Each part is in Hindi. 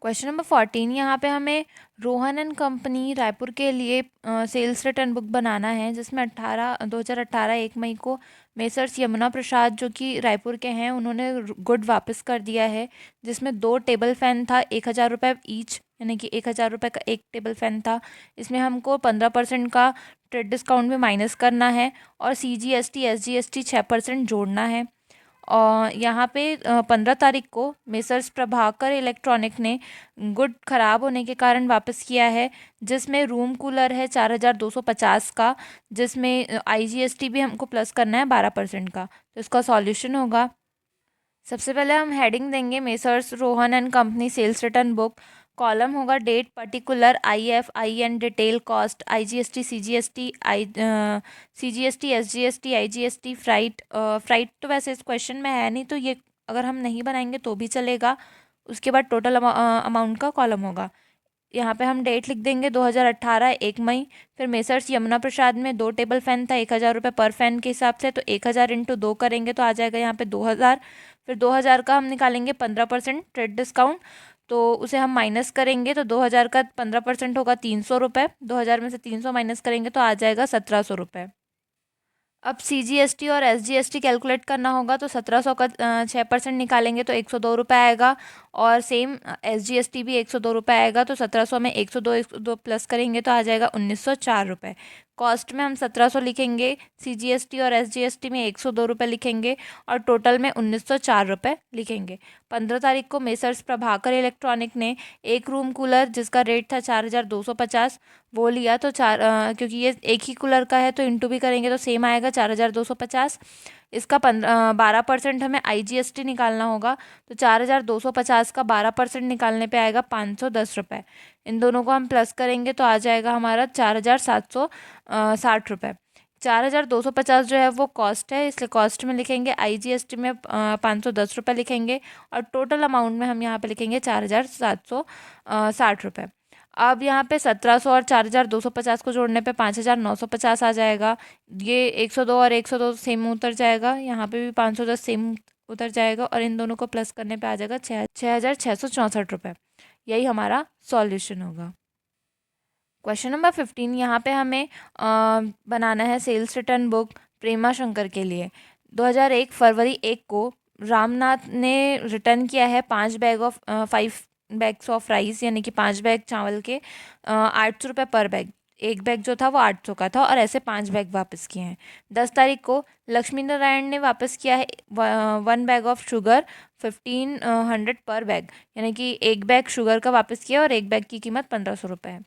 क्वेश्चन नंबर 14 यहाँ पे हमें रोहन एंड कंपनी रायपुर के लिए सेल्स रिटर्न बुक बनाना है, जिसमें 2018 1 मई को मेसर्स यमुना प्रसाद जो कि रायपुर के हैं उन्होंने गुड वापस कर दिया है, जिसमें 2 टेबल फैन था 1,000 रुपये ईच, यानी कि 1,000 रुपये का एक टेबल फैन था। इसमें हमको 15% का ट्रेड डिस्काउंट भी माइनस करना है और CGST SGST 6% जोड़ना है। और यहाँ पे 15 तारीख को मेसर्स प्रभाकर इलेक्ट्रॉनिक ने गुड खराब होने के कारण वापस किया है, जिसमें रूम कूलर है 4,250 का, जिसमें IGST भी हमको प्लस करना है 12% का। तो इसका सॉल्यूशन होगा, सबसे पहले हम हेडिंग देंगे messrs Rohan and company sales return book. Column होगा date, particular, IFIN, detail, cost, IGST CGST CGST SGST IGST, freight. Freight तो वैसे इस क्वेश्चन में है नहीं, तो ये अगर हम नहीं बनाएंगे तो भी चलेगा। उसके बाद टोटल अमाउंट का कॉलम होगा। यहाँ पे हम डेट लिख देंगे 2018 1 मई। फिर मेसर्स यमुना प्रसाद में 2 टेबल फैन था 1,000 रुपये पर फैन के हिसाब से, तो 1,000 इंटू 2 करेंगे तो आ जाएगा यहाँ पे 2,000। फिर 2,000 का हम निकालेंगे 15% ट्रेड डिस्काउंट, तो उसे हम माइनस करेंगे तो 2,000 का 15% होगा 300 रुपये। 2,000 में से 300 माइनस करेंगे तो आ जाएगा 1,700 रुपये। अब CGST और SGST कैलकुलेट करना होगा, तो 1,700 का 6% निकालेंगे तो 102 रुपये आएगा, और सेम SGST भी 102 रुपये आएगा। तो 1,700 में 102 प्लस करेंगे तो आ जाएगा 1,904 रुपये। कॉस्ट में हम 1,700 लिखेंगे, CGST और SGST में 102 रुपये लिखेंगे, और टोटल में 1,904 रुपये लिखेंगे। 15 तारीख को मेसर्स प्रभाकर इलेक्ट्रॉनिक ने एक रूम कूलर जिसका रेट था 4,250 वो लिया, तो क्योंकि ये एक ही कूलर का है तो इंटू भी करेंगे तो सेम आएगा 4,250। इसका 12% हमें IGST निकालना होगा, तो 4,250 का 12% निकालने पे आएगा 510 रुपये। इन दोनों को हम प्लस करेंगे तो आ जाएगा हमारा 4,760 रुपये। 4,250 जो है वो कॉस्ट है, इसलिए कॉस्ट में लिखेंगे, IGST में 510 रुपये लिखेंगे, और टोटल अमाउंट में हम यहाँ पे लिखेंगे 4,760 रुपये। अब यहाँ पे 1,700 और 4,250 को जोड़ने पे 5,950 आ जाएगा। ये 102 और 102 सेम उतर जाएगा, यहाँ पे भी 510 सेम उतर जाएगा, और इन दोनों को प्लस करने पे आ जाएगा 6,664 रुपये। यही हमारा सॉल्यूशन होगा। क्वेश्चन नंबर 15 यहाँ पे हमें बनाना है सेल्स रिटर्न बुक प्रेमा शंकर के लिए। 2001 फरवरी 1 को रामनाथ ने रिटर्न किया है 5 बैग्स ऑफ राइस, यानी कि 5 बैग चावल के 800 रुपये पर बैग। एक बैग जो था वो 800 का था, और ऐसे 5 बैग वापस किए हैं। 10 तारीख को लक्ष्मी नारायण ने वापस किया है 1 बैग ऑफ शुगर 1,500 पर बैग, यानी कि एक बैग शुगर का वापस किया, और एक बैग की कीमत 1,500 रुपये है।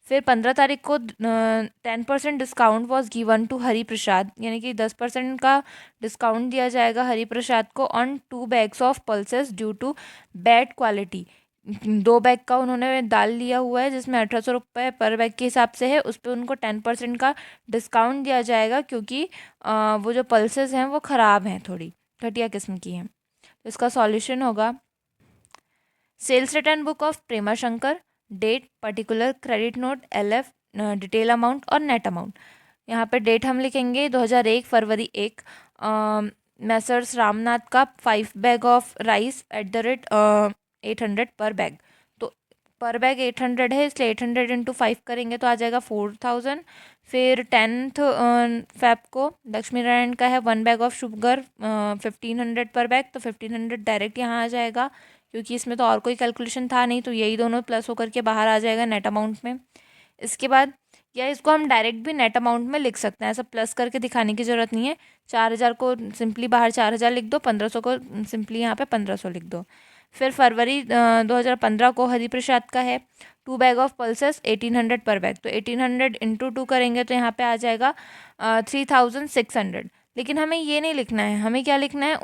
फिर 15 तारीख को 10% discount was given to Hari Prasad, यानी कि 10% का डिस्काउंट दिया जाएगा हरि प्रसाद को on 2 bags of pulses due to bad quality. 2 bag का उन्होंने दाल लिया हुआ है जिसमें 1,800 रुपये पर बैग के हिसाब से है, उस पर उनको 10% का डिस्काउंट दिया जाएगा, क्योंकि वो जो पल्सेस हैं वो ख़राब हैं, थोड़ी घटिया किस्म की हैं। तो इसका सॉल्यूशन होगा, sales return book of Prema Shankar, date, particular, credit note, LF, detail amount और नेट अमाउंट। यहाँ पे डेट हम लिखेंगे 2001 फरवरी 1, मैसर्स रामनाथ का 5 बैग ऑफ राइस @800 पर बैग। तो पर बैग 800 है, इसलिए 800 इंटू 5 करेंगे तो आ जाएगा 4,000। फिर 10th फेब को लक्ष्मी नारायण का है 1 बैग ऑफ शुगर 1,500 पर बैग, तो 1,500 डायरेक्ट यहाँ आ जाएगा, क्योंकि इसमें तो और कोई कैलकुलेशन था नहीं, तो यही दोनों प्लस होकर के बाहर आ जाएगा नेट अमाउंट में। इसके बाद या इसको हम डायरेक्ट भी नेट अमाउंट में लिख सकते हैं, ऐसा प्लस करके दिखाने की ज़रूरत नहीं है। 4,000 को सिंपली बाहर 4,000 लिख दो, 1,500 को सिंपली यहाँ पे 1,500 लिख दो। फिर फरवरी 2015 को हरिप्रसाद का है 2 बैग ऑफ पल्सेस 1,800 पर बैग, तो 1,800 इंटू 2 करेंगे तो यहाँ पे आ जाएगा 3,600। लेकिन हमें ये नहीं लिखना है, हमें क्या लिखना है,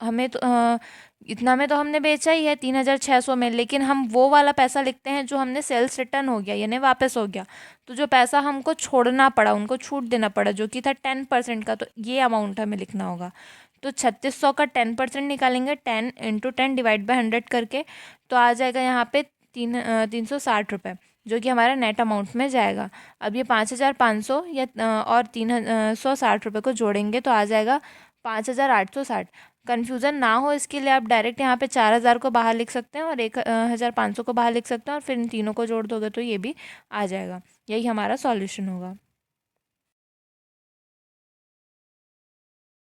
हमें तो इतना में तो हमने बेचा ही है 3,600 में, लेकिन हम वो वाला पैसा लिखते हैं जो हमने सेल्स रिटर्न हो गया यानी वापस हो गया, तो जो पैसा हमको छोड़ना पड़ा, उनको छूट देना पड़ा, जो कि था 10% का, तो ये अमाउंट हमें लिखना होगा। तो 3,600 का 10% निकालेंगे, 10 इंटू 10 डिवाइड बाई 100 करके, तो आ जाएगा यहाँ पे 360 रुपये, जो कि हमारा नेट अमाउंट में जाएगा। अब ये 5,500 या और 360 रुपये को जोड़ेंगे तो आ जाएगा 5,860। कन्फ्यूज़न ना हो इसके लिए आप डायरेक्ट यहाँ पे 4000 को बाहर लिख सकते हैं और 1500 को बाहर लिख सकते हैं और फिर इन तीनों को जोड़ दोगे तो ये भी आ जाएगा। यही हमारा सॉल्यूशन होगा।